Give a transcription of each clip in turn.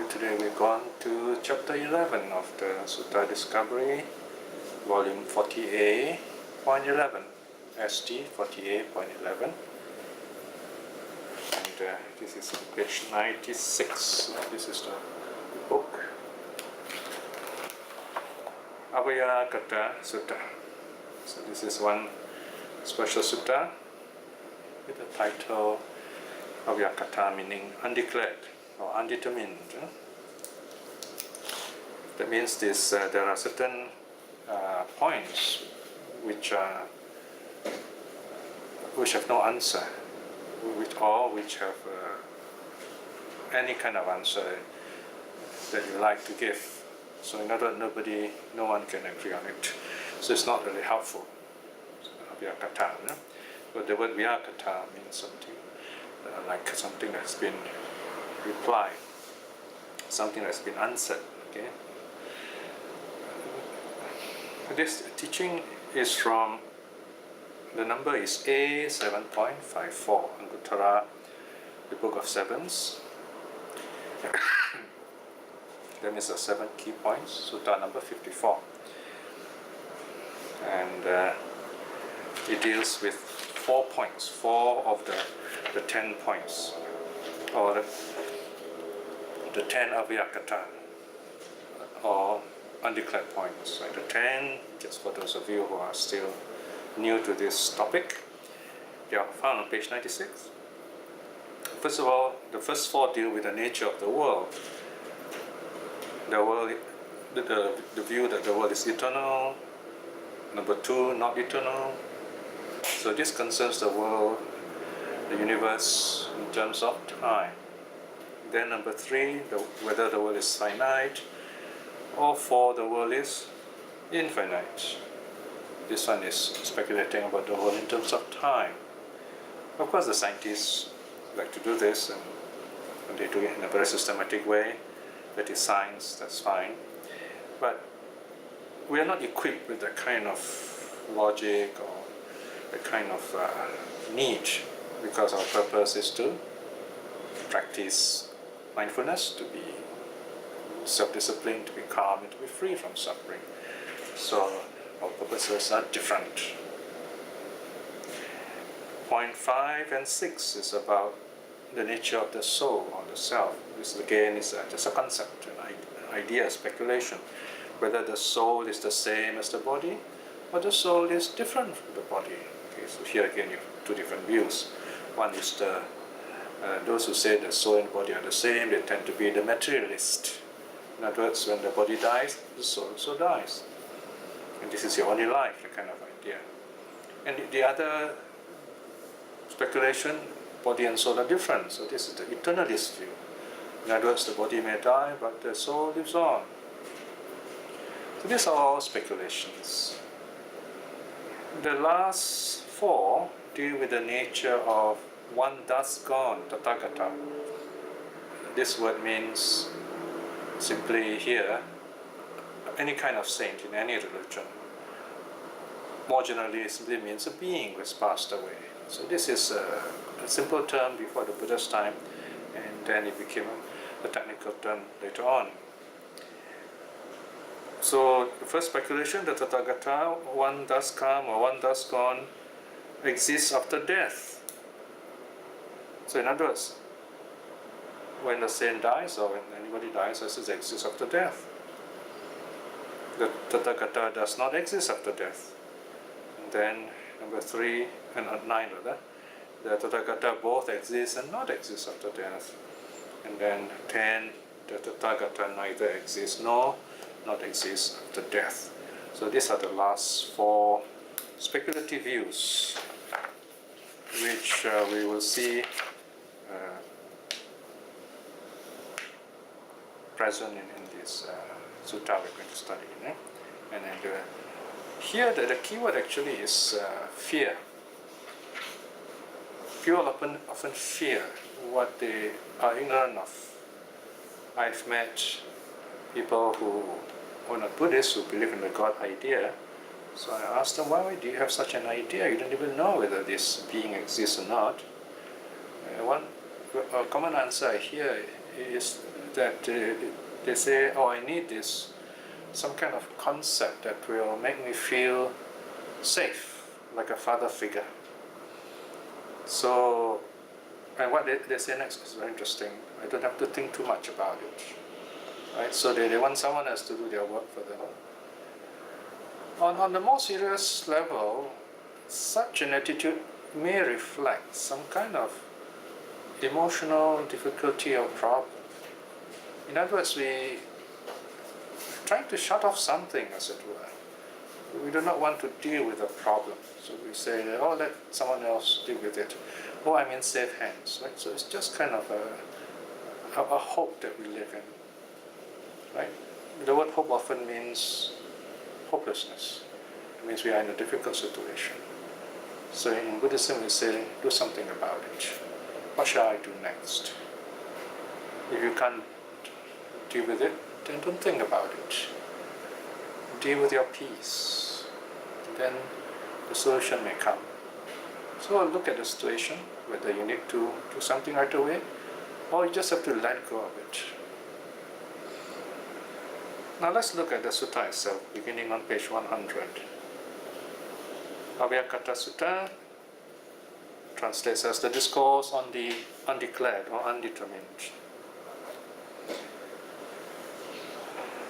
Today we've gone to chapter 11 of the Sutta Discovery, volume 40A.11, ST 40A.11, and this is on page 96. This is the book, Abhayakata Sutta. So this is one special sutta with the title Abhayakata, meaning undeclared or undetermined. That means this there are certain points which have no answer, which have any kind of answer that you like to give. So in other words, no one can agree on it. So it's not really helpful. Abhayakata. But the word Vyakata means something like something that's been replied, something that's been answered. Okay. This teaching is from, the number is A7.54, Anguttara, the Book of Sevens. That means the 7 key points, Sutta number 54. And it deals with 4 points, 4 of the 10 points, or the 10 Abhayakata, or undeclared points. Like the 10, just for those of you who are still new to this topic, they are found on page 96. First of all, the first 4 deal with the nature of the world. The world, the view that the world is eternal. Number 2, not eternal. So this concerns the world, the universe, in terms of time. Then number 3, whether the world is finite, or 4, the world is infinite. This one is speculating about the world in terms of time. Of course, the scientists like to do this, and they do it in a very systematic way. That is science, that's fine. But we are not equipped with that kind of logic or that kind of need, because our purpose is to practice mindfulness, to be self-disciplined, to be calm, and to be free from suffering. So our purposes are different. Point 5 and 6 is about the nature of the soul or the self. This again is just a concept, an idea, speculation, whether the soul is the same as the body or the soul is different from the body. Okay, so here again you have 2 different views. One is those who say the soul and body are the same. They tend to be the materialist. In other words, when the body dies, the soul also dies. And this is your only life, a kind of idea. And the other speculation, body and soul are different. So this is the eternalist view. In other words, the body may die, but the soul lives on. So these are all speculations. The last 4 deal with the nature of one thus gone, Tathagata. This word means simply here any kind of saint in any religion. More generally, it simply means a being who has passed away. So this is a simple term before the Buddha's time, and then it became a technical term later on. So the first speculation, the Tathagata, one thus come or one thus gone, exists after death. So in other words, when a saint dies or when anybody dies, it exists after death. The Tathagata does not exist after death. And then number 3 and 9 rather, the Tathagata both exist and not exist after death. And then 10, the Tathagata neither exists nor not exist after death. So these are the last 4 speculative views, which we will see present in this sutta we're going to study. And then here the key word actually is fear. People often fear what they are ignorant of. I've met people who are not Buddhists, who believe in the God idea. So I asked them, why do you have such an idea? You don't even know whether this being exists or not. One common answer I hear is that they say, oh, I need this, some kind of concept that will make me feel safe, like a father figure. So, and what they say next is very interesting. I don't have to think too much about it. Right? So they want someone else to do their work for them. On the more serious level, such an attitude may reflect some kind of emotional difficulty or problem. In other words, we trying to shut off something, as it were. We do not want to deal with a problem. So we say, oh, let someone else deal with it. Oh, I'm in safe hands. Right? So it's just kind of a hope that we live in. Right? The word hope often means hopelessness. It means we are in a difficult situation. So in Buddhism we say, do something about it. What shall I do next? If you can't deal with it, then don't think about it. Deal with your peace. Then the solution may come. So look at the situation, whether you need to do something right away, or you just have to let go of it. Now let's look at the sutta itself, beginning on page 100. Avyakata Sutta translates as the discourse on the undeclared or undetermined.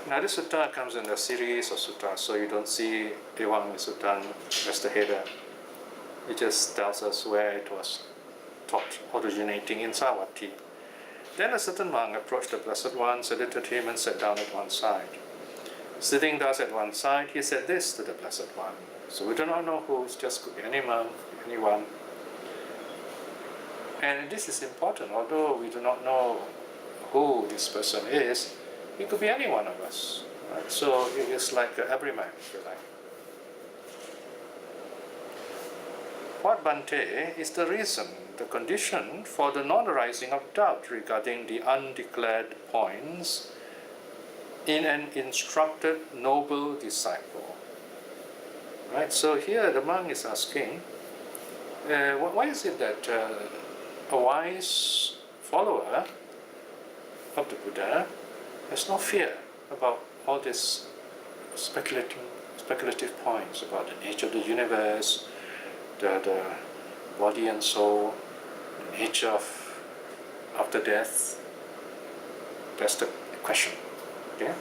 Now this sutta comes in a series of suttas, so you don't see Ewang Sutta as the header. It just tells us where it was taught, originating in Savatthi. Then a certain monk approached the Blessed One, saluted him, and sat down at one side. Sitting thus at one side, he said this to the Blessed One. So we do not know who, it just could be any monk, anyone. And this is important, although we do not know who this person is, it could be any one of us. Right? So it is like every man, if you like. What, Bhante, is the reason, the condition for the non-arising of doubt regarding the undeclared points in an instructed noble disciple? Right, so here the monk is asking, why is it that a wise follower of the Buddha has no fear about all these speculative points about the nature of the universe, the body and soul, the nature of after death? That's the question. Okay?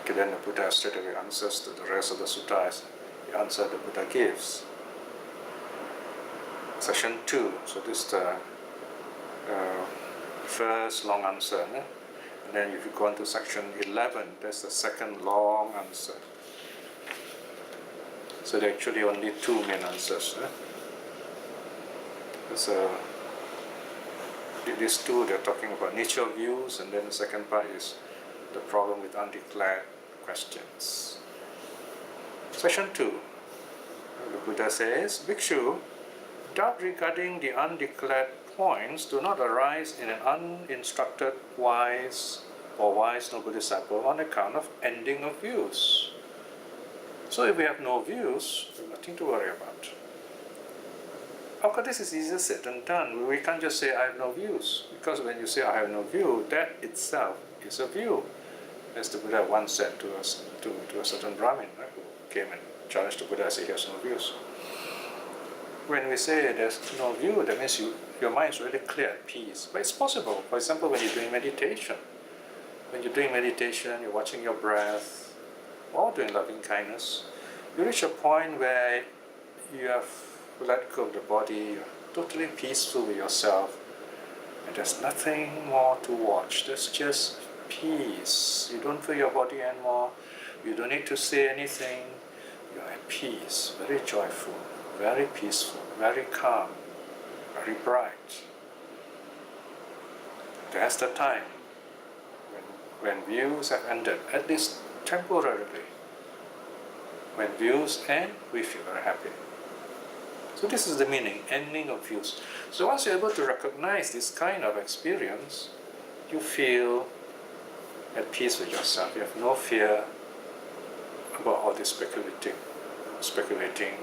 Okay, then the Buddha straight away answers to the rest of the suttas. The answer the Buddha gives. Section 2. So this is the first long answer. And then if you go on to section 11, that's the second long answer. So there are actually only two main answers. These two, they're talking about nature views, and then the second part is the problem with undeclared questions. Section 2. The Buddha says, Bhikshu, doubt regarding the undeclared points do not arise in an uninstructed wise or wise noble disciple on account of ending of views. So if we have no views, we have nothing to worry about. Of course, this is easier said than done. We can't just say I have no views, because when you say I have no view, that itself is a view. As the Buddha once said to a certain Brahmin, right, who came and challenged the Buddha and said he has no views. When we say there's no view, that means your mind is really clear, at peace. But it's possible. For example, when you're doing meditation. When you're doing meditation, you're watching your breath, or doing loving kindness, you reach a point where you have let go of the body, you're totally peaceful with yourself, and there's nothing more to watch. There's just peace. You don't feel your body anymore. You don't need to say anything. You're at peace, very joyful, very peaceful, very calm, very bright. That's the time when views have ended, at least temporarily. When views end, we feel very happy. So this is the meaning, ending of views. So once you're able to recognize this kind of experience, you feel at peace with yourself. You have no fear about all this speculating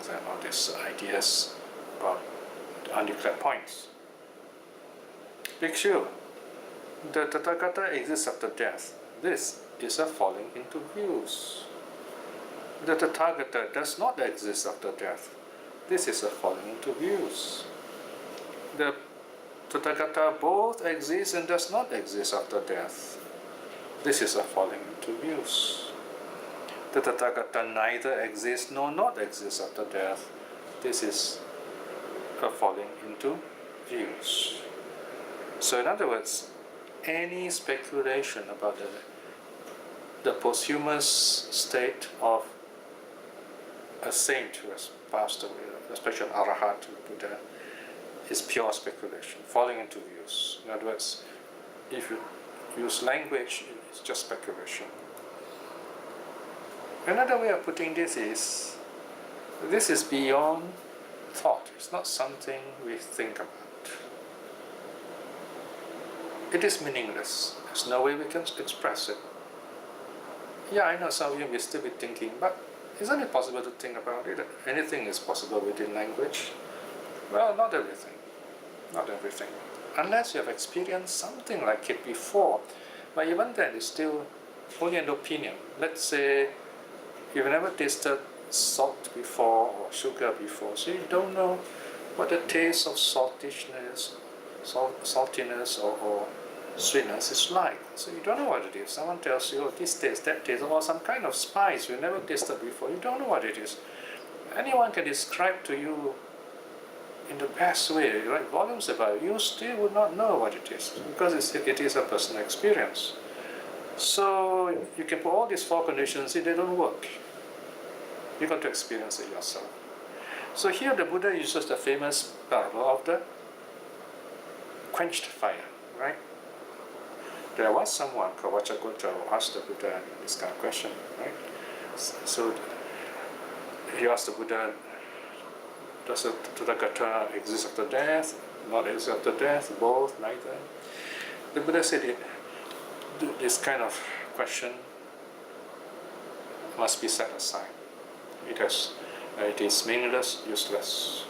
and all these ideas about undeclared points. Bhikshu, The Tathagata exists after death. This is a falling into views. The Tathagata does not exist after death. This is a falling into views. The Tathagata both exists and does not exist after death. This is a falling into views. The Tathagata neither exists nor not exists after death. This is a falling into views. So in other words, any speculation about the posthumous state of a saint who has passed away, especially an Arahat, Buddha, is pure speculation, falling into views. In other words, if you use language, it's just speculation. Another way of putting this is beyond thought. It's not something we think about. It is meaningless. There's no way we can express it. Yeah, I know some of you may still be thinking, but isn't it possible to think about it? Anything is possible within language. Well, not everything. Not everything. Unless you have experienced something like it before. But even then, it's still only an opinion. Let's say you've never tasted salt before or sugar before, so you don't know what the taste of saltiness or sweetness is like. So you don't know what it is. Someone tells you, oh, this taste, that taste, or some kind of spice you never tasted before. You don't know what it is. Anyone can describe to you in the best way, write volumes about it. You still would not know what it is because it is a personal experience. So you can put all these four conditions in, they don't work. You've got to experience it yourself. So here the Buddha uses the famous parable of the quenched fire, right? There was someone called Vachagota who asked the Buddha this kind of question, right? So he asked the Buddha, does the Tathagata exist after death? Not exist after death? Both? Neither? The Buddha said this kind of question must be set aside. It is meaningless, useless.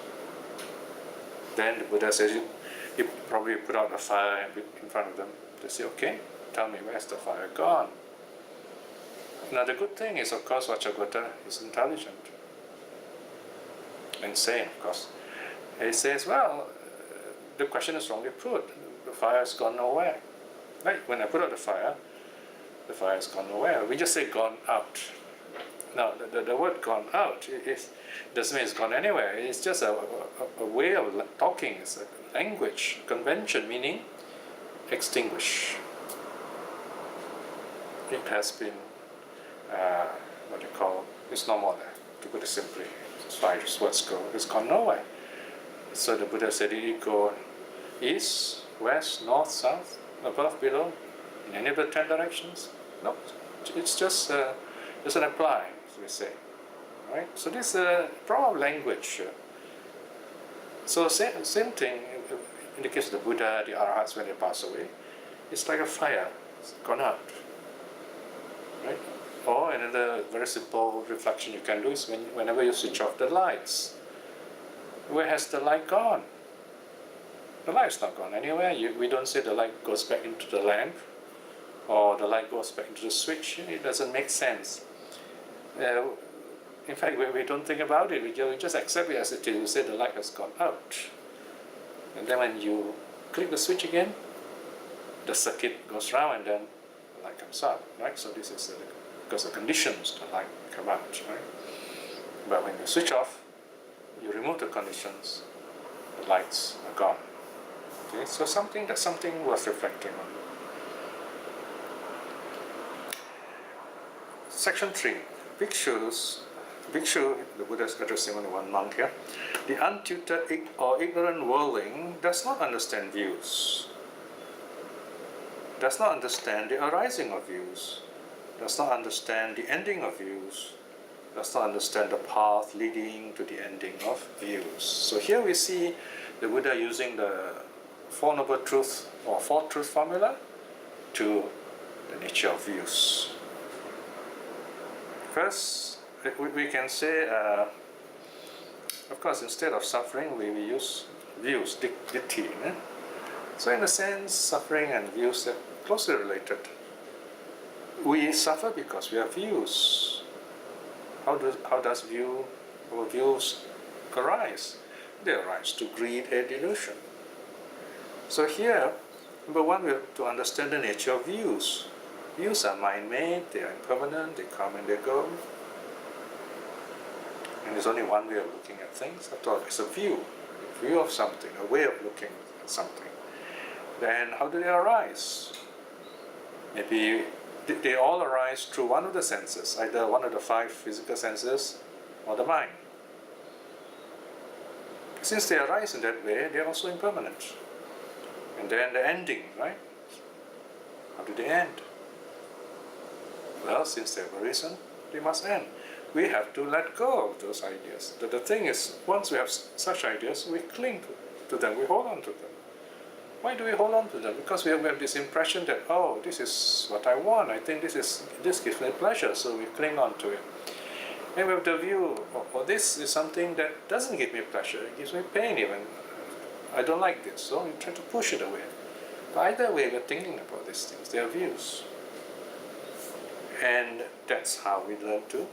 Then the Buddha says, he probably put out the fire in front of them. They say, okay, tell me, where's the fire gone? Now the good thing is, of course, Vachagota is intelligent. Insane, of course. He says, well, the question is wrongly put. The fire has gone nowhere. Right? When I put out the fire has gone nowhere. We just say gone out. Now, the word gone out doesn't mean it's gone anywhere. It's just a way of talking. It's a language, convention, meaning extinguish. It has been, it's no more there, to put it simply. As far as words go, it's gone nowhere. So the Buddha said, did it go east, west, north, south, above, below, in any of the 10 directions? No, it's just an apply, as we say. Right? So this is a problem of language. So same thing in the case of the Buddha, the Arahats when they pass away. It's like a fire, it's gone out. Right? Or another very simple reflection you can do is whenever you switch off the lights. Where has the light gone? The light's not gone anywhere. We don't say the light goes back into the lamp or the light goes back into the switch. It doesn't make sense. In fact, we don't think about it. We just accept it as it is. We say the light has gone out. And then when you click the switch again, the circuit goes round and then the light comes out. Right? So this is because the conditions the light come out. Right? But when you switch off, you remove the conditions, the lights are gone. Okay? So that's something worth reflecting on. Section 3. Bhikshu, the Buddha is addressing only one monk here. The untutored or ignorant worldling does not understand views, does not understand the arising of views, does not understand the ending of views, does not understand the path leading to the ending of views. So here we see the Buddha using the Four Noble Truths or Four Truth formula to the nature of views. First, we can say, of course, instead of suffering, we use views, ditti. So in a sense, suffering and views are closely related. We suffer because we have views. How does our views arise? They arise to greed, hate, delusion. So here, number one, we have to understand the nature of views. Views are mind-made, they are impermanent, they come and they go. And there's only one way of looking at things. After all, it's a view of something, a way of looking at something. Then how do they arise? Maybe they all arise through one of the senses, either one of the 5 physical senses or the mind. Since they arise in that way, they are also impermanent. And then the ending, right? How do they end? Well, since they have arisen, they must end. We have to let go of those ideas. The thing is, once we have such ideas, we cling to them, we hold on to them. Why do we hold on to them? Because we have this impression that, oh, this is what I want, I think this gives me pleasure, so we cling on to it. And we have the view, oh, this is something that doesn't give me pleasure, it gives me pain even. I don't like this, so we try to push it away. But either way, we're thinking about these things, they are views. And that's how we learn to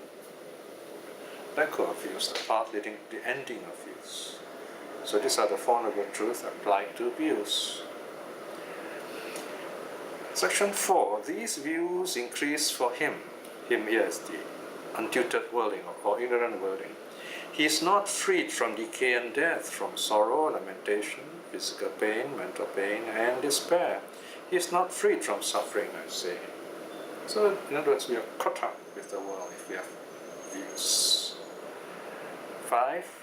let go of views, the path leading to the ending of views. So these are the Four Noble Truths applied to views. Section 4. These views increase for him. Him here is the untutored worldling or ignorant worldling. He is not freed from decay and death, from sorrow, lamentation, physical pain, mental pain, and despair. He is not freed from suffering, I say. So, in other words, we are caught up with the world if we have views. 5.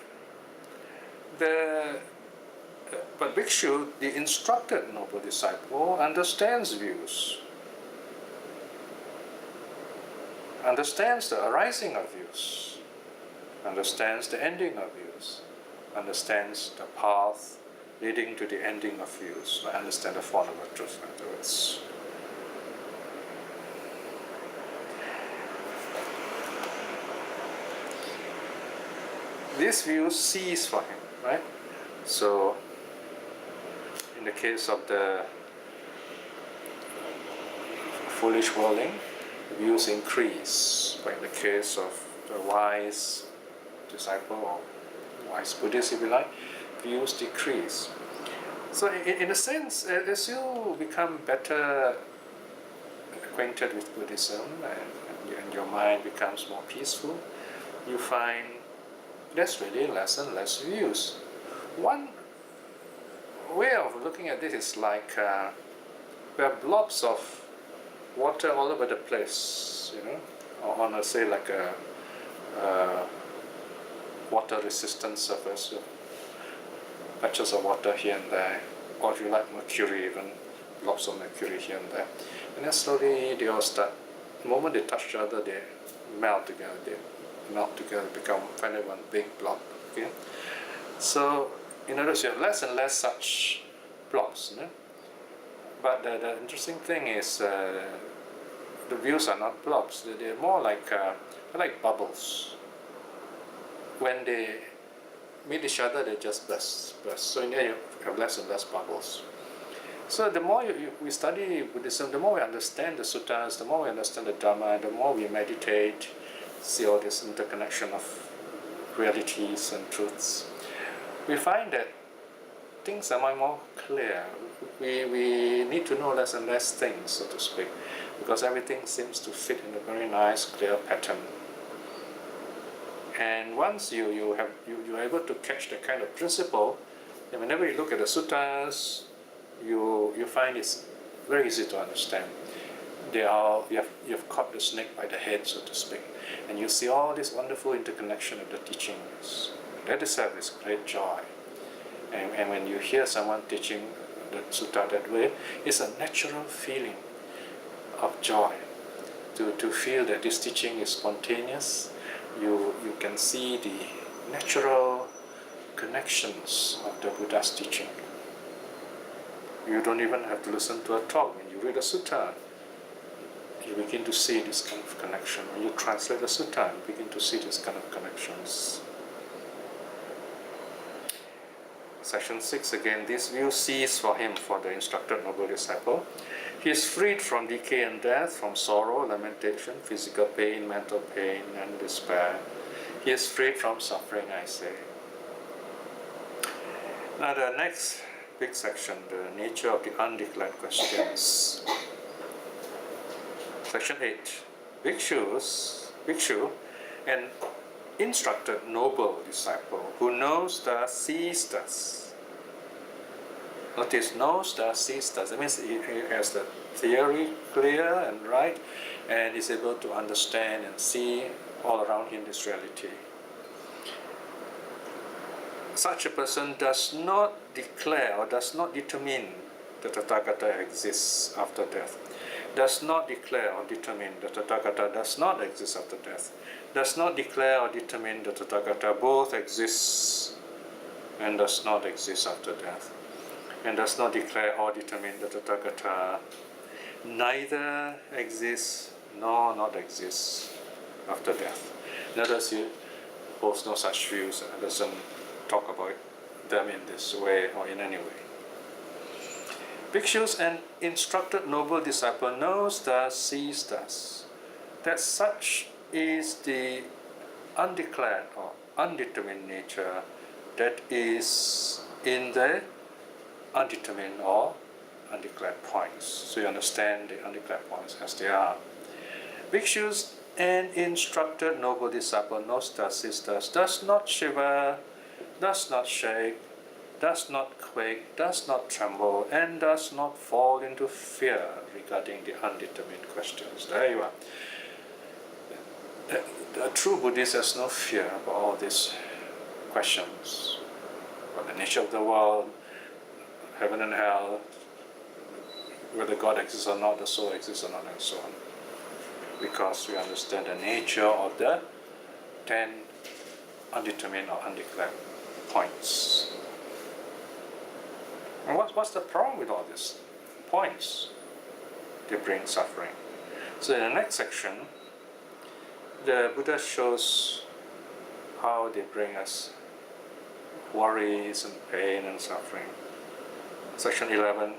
But Bhikshu, the instructed noble disciple, understands views, understands the arising of views, understands the ending of views, understands the path leading to the ending of views. I understand the Four Noble Truths, in other words. These views cease for him, right? So, in the case of the foolish worldling, the views increase. But in the case of the wise disciple or wise Buddhist, if you like, views decrease. So, in a sense, as you become better acquainted with Buddhism and your mind becomes more peaceful, you find there's really less and less views. One way of looking at this is like there are blobs of water all over the place, you know, or on a, say, like a water-resistant surface, patches of water here and there, or if you like mercury, even blobs of mercury here and there. And then slowly they all start, the moment they touch each other, they melt together, become finally one big blob. Okay? So, in other words, you have less and less such blobs. You know? But the interesting thing is the views are not blobs. They're more like bubbles. When they meet each other, they just burst. So in the end, you have less and less bubbles. So the more we study Buddhism, the more we understand the suttas, the more we understand the Dhamma, the more we meditate, see all this interconnection of realities and truths, we find that things are much more clear. We need to know less and less things, so to speak, because everything seems to fit in a very nice, clear pattern. And once you're able to catch the kind of principle, then whenever you look at the suttas, you find it's very easy to understand. You've caught the snake by the head, so to speak, and you see all this wonderful interconnection of the teachings. That itself is great joy. And when you hear someone teaching the sutta that way, it's a natural feeling of joy to feel that this teaching is spontaneous. You can see the natural connections of the Buddha's teaching. You don't even have to listen to a talk. When you read a sutta, you begin to see this kind of connection. When you translate the sutta, you begin to see this kind of connections. Section 6 again, this view sees for him, for the instructed noble disciple, he is freed from decay and death, from sorrow, lamentation, physical pain, mental pain, and despair. He is freed from suffering, I say. Now the next big section, the nature of the undeclared questions. Section 8. Bhikshu, an instructed noble disciple who knows thus, sees thus. Notice, knows thus, sees thus. That means he has the theory clear and right, and is able to understand and see all around him this reality. Such a person does not declare or does not determine that Tathagata exists after death. Does not declare or determine that Tathagata does not exist after death. Does not declare or determine that Tathagata both exists and does not exist after death. And does not declare or determine that Tathagata neither exists nor not exists after death. In other words, he holds no such views and doesn't talk about them in this way or in any way. Bhikshus, an instructed noble disciple, knows thus, sees thus, that such is the undeclared or undetermined nature that is in the undetermined or undeclared points. So you understand the undeclared points as they are. Bhikshus, an instructed noble disciple, knows thus, sees thus, does not shiver, does not shake, does not quake, does not tremble, and does not fall into fear regarding the undetermined questions. There you are. The true Buddhist has no fear about all these questions about the nature of the world, heaven and hell, whether God exists or not, the soul exists or not, and so on. Because we understand the nature of the 10 undetermined or undeclared points. And what's the problem with all these points? They bring suffering. So in the next section, the Buddha shows how they bring us worries and pain and suffering. Section 11,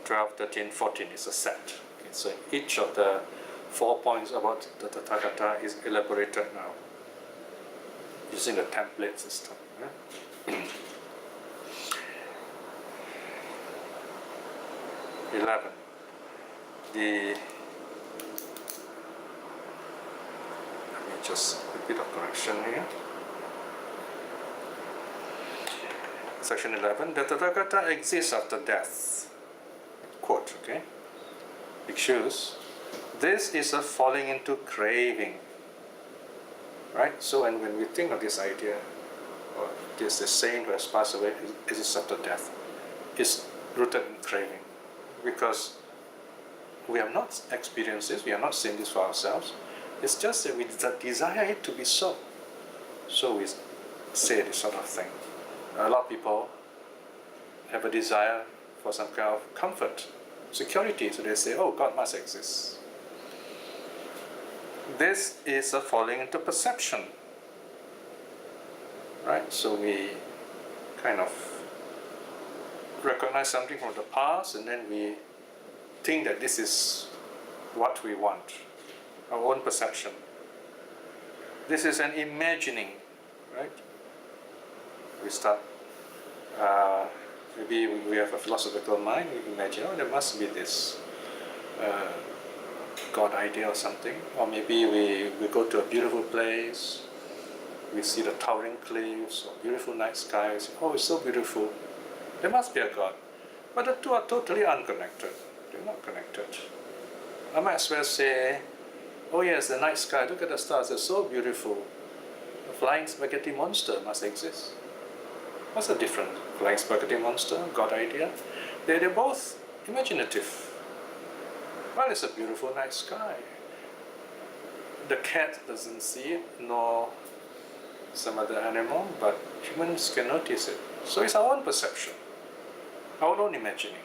12, 13, 14 is a set. Okay, so each of the 4 points about the Tathagata is elaborated now using the template system. Yeah? 11. Let me just a bit of correction here. Section 11. The Tathagata exists after death. Quote, okay? Bhikshus, this is a falling into craving. Right? So when we think of this idea, or this the saint who has passed away exists after death, is rooted in craving. Because we have not experienced this, we have not seen this for ourselves. It's just that we desire it to be so. So we say this sort of thing. A lot of people have a desire for some kind of comfort, security, so they say, oh, God must exist. This is a falling into perception. Right? So we kind of recognize something from the past and then we think that this is what we want, our own perception. This is an imagining, right? We start, maybe we have a philosophical mind, we imagine, oh, there must be this God idea or something. Or maybe we go to a beautiful place, we see the towering cliffs or beautiful night skies. Oh, it's so beautiful. There must be a God. But the two are totally unconnected. They're not connected. I might as well say, oh yes, the night sky, look at the stars, they're so beautiful. A flying spaghetti monster must exist. What's the difference? Flying spaghetti monster, God idea? They're both imaginative. Well, it's a beautiful night sky. The cat doesn't see it, nor some other animal, but humans can notice it. So it's our own perception, our own imagining.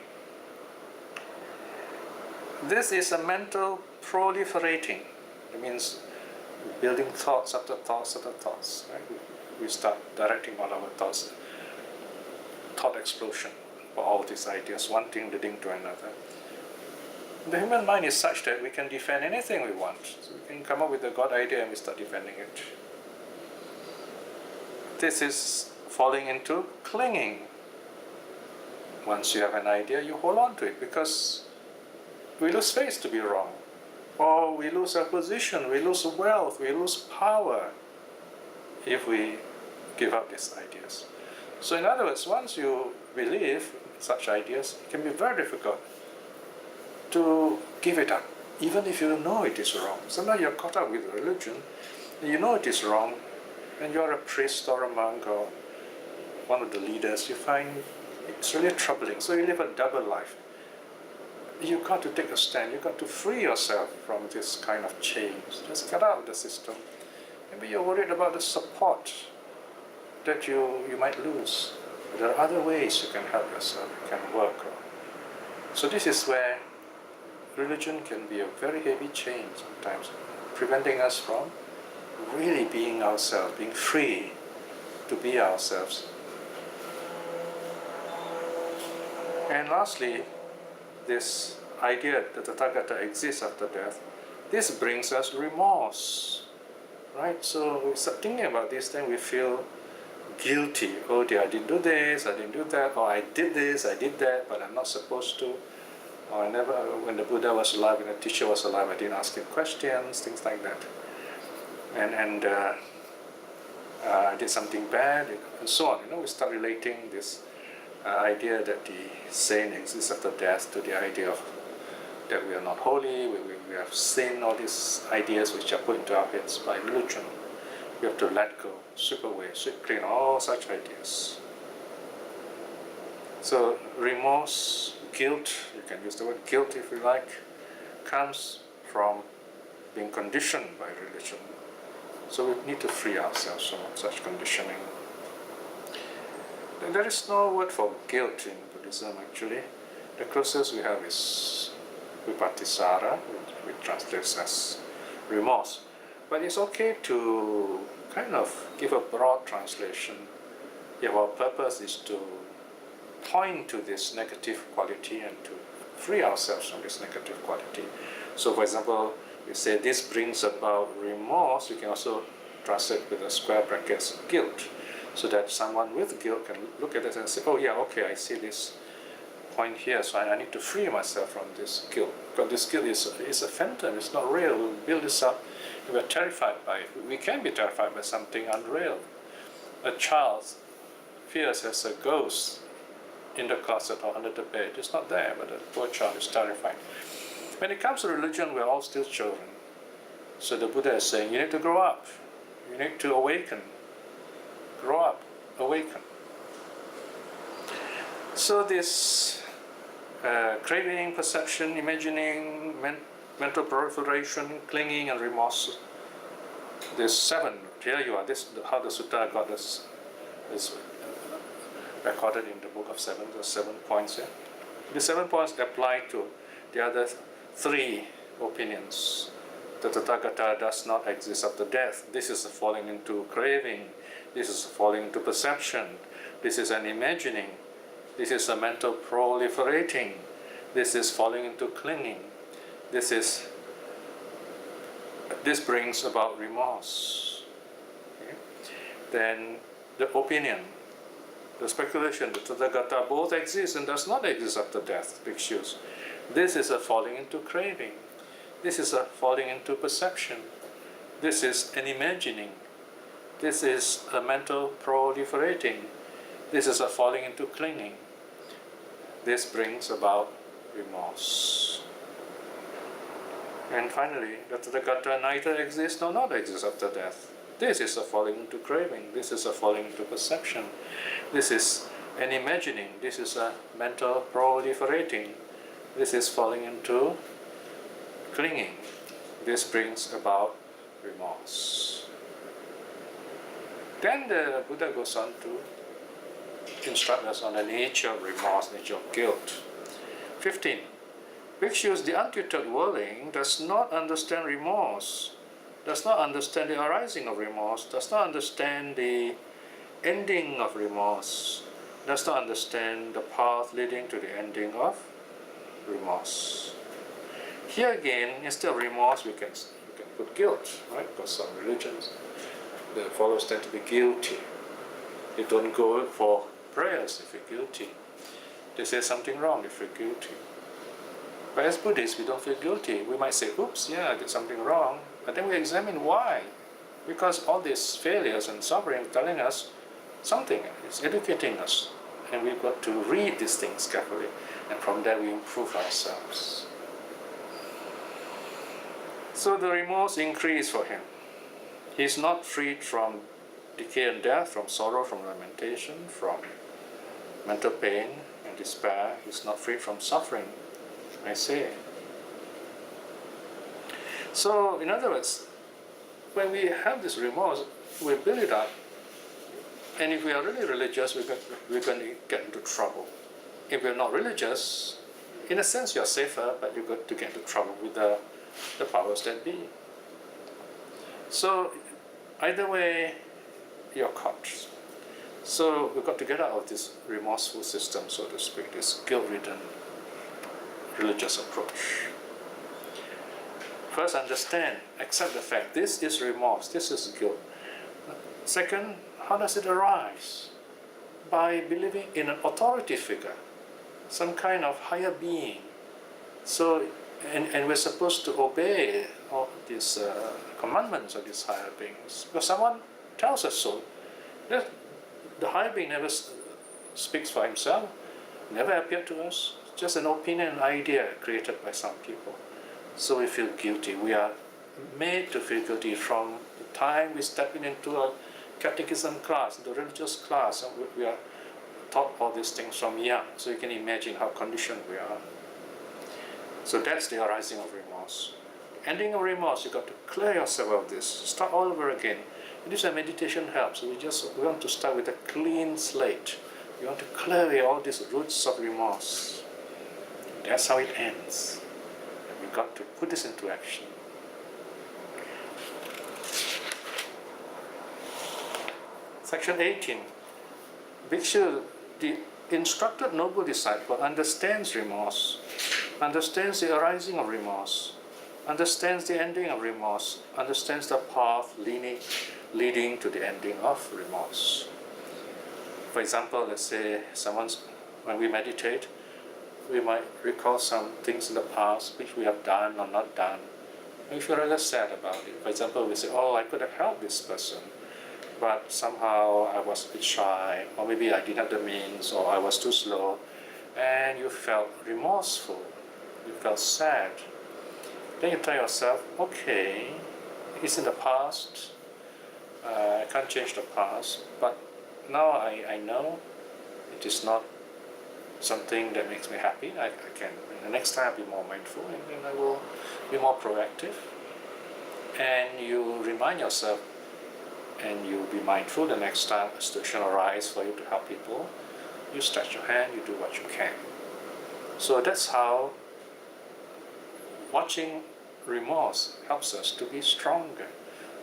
This is a mental proliferating. It means building thoughts after thoughts after thoughts. Right? We start directing all our thoughts thought explosion for all these ideas, one thing leading to another. The human mind is such that we can defend anything we want. So we can come up with a God idea and we start defending it. This is falling into clinging. Once you have an idea, you hold on to it because we lose faith to be wrong. Or we lose our position, we lose wealth, we lose power if we give up these ideas. So in other words, once you believe such ideas, it can be very difficult to give it up, even if you know it is wrong. Sometimes you're caught up with religion, and you know it is wrong, and you're a priest or a monk or one of the leaders, you find it's really troubling. So you live a double life. You've got to take a stand, you've got to free yourself from this kind of chains. Just get out of the system. Maybe you're worried about the support that you might lose. There are other ways you can help yourself, you can work. So this is where religion can be a very heavy chain sometimes, preventing us from really being ourselves, being free to be ourselves. And lastly, this idea that the Tathagata exists after death, this brings us remorse, right? So we start thinking about this, then we feel guilty. Oh dear, I didn't do this, I didn't do that, or I did this, I did that, but I'm not supposed to. Or I never, when the Buddha was alive, when the teacher was alive, I didn't ask him questions, things like that. And I did something bad, and so on. We start relating this idea that the saint exists after death to the idea of that we are not holy, we have sin, all these ideas which are put into our heads by religion. We have to let go, sweep away, sweep clean all such ideas. So remorse, guilt, you can use the word guilt if you like, comes from being conditioned by religion. So we need to free ourselves from such conditioning. And there is no word for guilt in Buddhism actually. The closest we have is vipatisara, which translates as remorse. But it's okay to kind of give a broad translation. If our purpose is to point to this negative quality and to free ourselves from this negative quality. So for example, we say this brings about remorse, we can also translate with a square brackets guilt, so that someone with guilt can look at it and say, oh yeah, okay, I see this point here, so I need to free myself from this guilt. Because this guilt is a phantom, it's not real. We'll build this up, and we're terrified by it. We can be terrified by something unreal. A child fears there's a ghost in the closet or under the bed. It's not there, but the poor child is terrified. When it comes to religion, we're all still children. So the Buddha is saying, you need to grow up. You need to awaken. Grow up, awaken. So this craving, perception, imagining, mental proliferation, clinging and remorse, there's 7. Here you are, this how the sutta got this is recorded in the book of 7, the 7 points here. The 7 points apply to the other 3 opinions. The Tathagata does not exist after death. This is a falling into craving. This is a falling into perception. This is an imagining. This is a mental proliferating. This is falling into clinging. This brings about remorse. Okay? Then the opinion, the speculation, the Tathagata both exist and does not exist after death, bhikshus. This is a falling into craving. This is a falling into perception. This is an imagining. This is a mental proliferating. This is a falling into clinging. This brings about remorse. And finally, the Tathagata neither exists nor not exists after death. This is a falling into craving. This is a falling into perception. This is an imagining. This is a mental proliferating. This is falling into clinging. This brings about remorse. Then the Buddha goes on to instruct us on the nature of remorse, nature of guilt. 15. Bhikshus, the untutored worldling does not understand remorse, does not understand the arising of remorse, does not understand the ending of remorse, does not understand the path leading to the ending of remorse. Here again, instead of remorse, we can put guilt, right? Because some religions, the followers tend to be guilty. They don't go for prayers if you're guilty. They say something wrong if you're guilty. But as Buddhists, we don't feel guilty. We might say, oops, yeah, I did something wrong. But then we examine why. Because all these failures and suffering are telling us something. It's educating us. And we've got to read these things carefully. And from there we improve ourselves. So the remorse increased for him. He's not freed from decay and death, from sorrow, from lamentation, from mental pain and despair. He's not freed from suffering, I say. So, in other words, when we have this remorse, we build it up. And if we are really religious, we're going to get into trouble. If we're not religious, in a sense you're safer, but you're going to get into trouble with the powers that be. So, either way, you're caught. So we've got to get out of this remorseful system, so to speak, this guilt-ridden religious approach. First, understand, accept the fact, this is remorse, this is guilt. Second, how does it arise? By believing in an authority figure, some kind of higher being. So, and we're supposed to obey all these commandments of these higher beings, because someone tells us so. The higher being never speaks for himself, never appeared to us, just an opinion, an idea created by some people. So we feel guilty. We are made to feel guilty from the time we step into a catechism class, the religious class, and we are taught all these things from young. So you can imagine how conditioned we are. So that's the arising of remorse. Ending of remorse, you've got to clear yourself of this. Start all over again. And this is meditation helps. We want to start with a clean slate. We want to clear away all these roots of remorse. That's how it ends. And we've got to put this into action. Section 18. Bhikshu, the instructed noble disciple, understands remorse, understands the arising of remorse, understands the ending of remorse, understands the path leading to the ending of remorse. For example, let's say when we meditate, we might recall some things in the past which we have done or not done. We feel rather sad about it. For example, we say, oh, I could have helped this person, but somehow I was a bit shy, or maybe I didn't have the means, or I was too slow, and you felt remorseful, you felt sad. Then you tell yourself, okay, it's in the past, I can't change the past, but now I know it is not something that makes me happy. I can, the next time I'll be more mindful, and then I will be more proactive. And you remind yourself, and you'll be mindful the next time a situation arises for you to help people. You stretch your hand, you do what you can. So that's how watching remorse helps us to be stronger.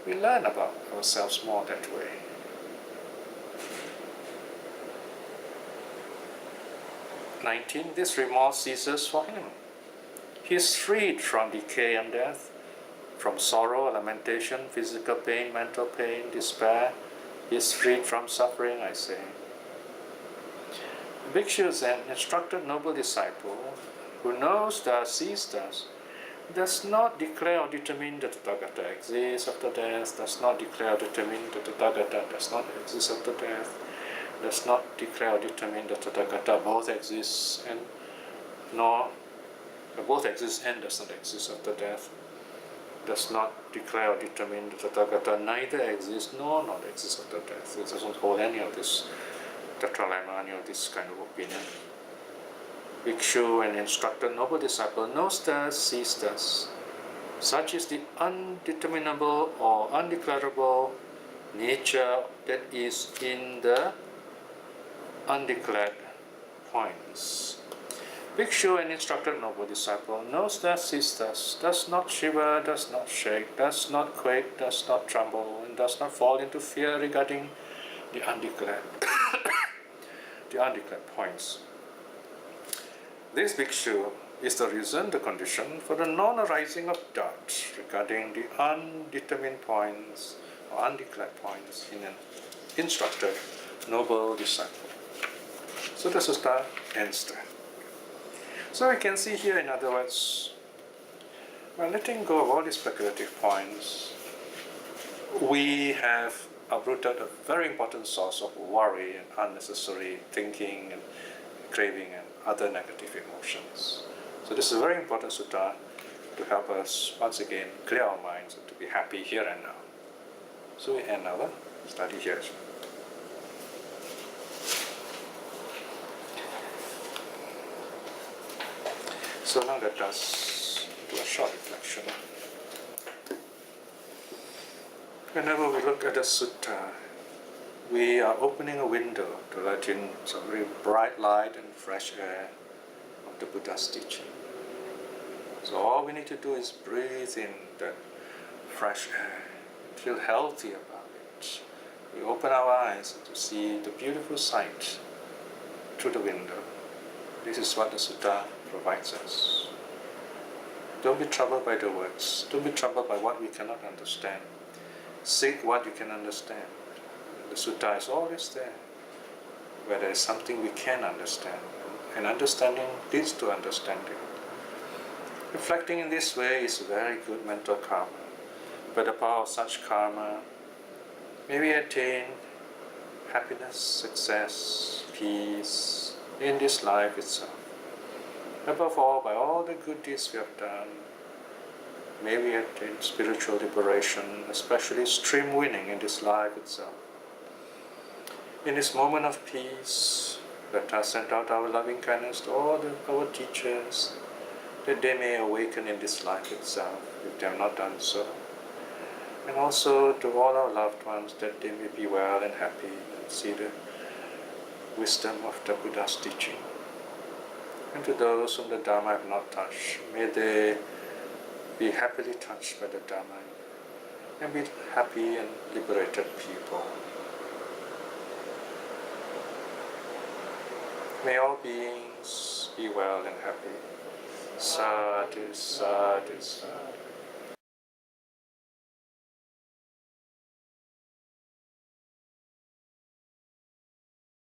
We learn about ourselves more that way. This remorse ceases for him. He is freed from decay and death, from sorrow, lamentation, physical pain, mental pain, despair. He is freed from suffering, I say. Bhikshu is an instructed noble disciple who knows thus, sees thus, does not declare or determine that the Tathagata exists after death, does not declare or determine that the Tathagata does not exist after death, does not declare or determine that the Tathagata both exists and both exists and does not exist after death, does not declare or determine that the Tathagata neither exists nor not exists after death. It doesn't hold any of this tetralemma, any of this kind of opinion. Bhikshu, an instructed noble disciple, knows thus, sees thus. Such is the undeterminable or undeclarable nature that is in the undeclared points. Bhikshu, an instructed noble disciple, knows thus, sees thus, does not shiver, does not shake, does not quake, does not tremble, and does not fall into fear regarding the undeclared. The the undeclared points. This bhikshu is the reason, the condition for the non-arising of doubt regarding the undetermined points or undeclared points in an instructed noble disciple. So the sutta ends there. So we can see here, in other words, by letting go of all these speculative points, we have uprooted a very important source of worry and unnecessary thinking and craving and other negative emotions. So this is a very important sutta to help us once again clear our minds and to be happy here and now. So we end our study here. So now let us do a short reflection. Whenever we look at a sutta, we are opening a window to let in some very bright light and fresh air of the Buddha's teaching. So all we need to do is breathe in that fresh air, feel healthy about it. We open our eyes to see the beautiful sight through the window. This is what the sutta provides us. Don't be troubled by the words. Don't be troubled by what we cannot understand. Seek what you can understand. The sutta is always there, where there is something we can understand. And understanding leads to understanding. Reflecting in this way is very good mental karma. By the power of such karma, may we attain happiness, success, peace in this life itself. Above all, by all the good deeds we have done, may we attain spiritual liberation, especially stream winning in this life itself. In this moment of peace, let us send out our loving kindness to all our teachers, that they may awaken in this life itself, if they have not done so. And also to all our loved ones, that they may be well and happy and see the wisdom of the Buddha's teaching. And to those whom the Dharma have not touched, may they be happily touched by the Dharma and be happy and liberated people. May all beings be well and happy. Sadhu, sadhu, sadhu.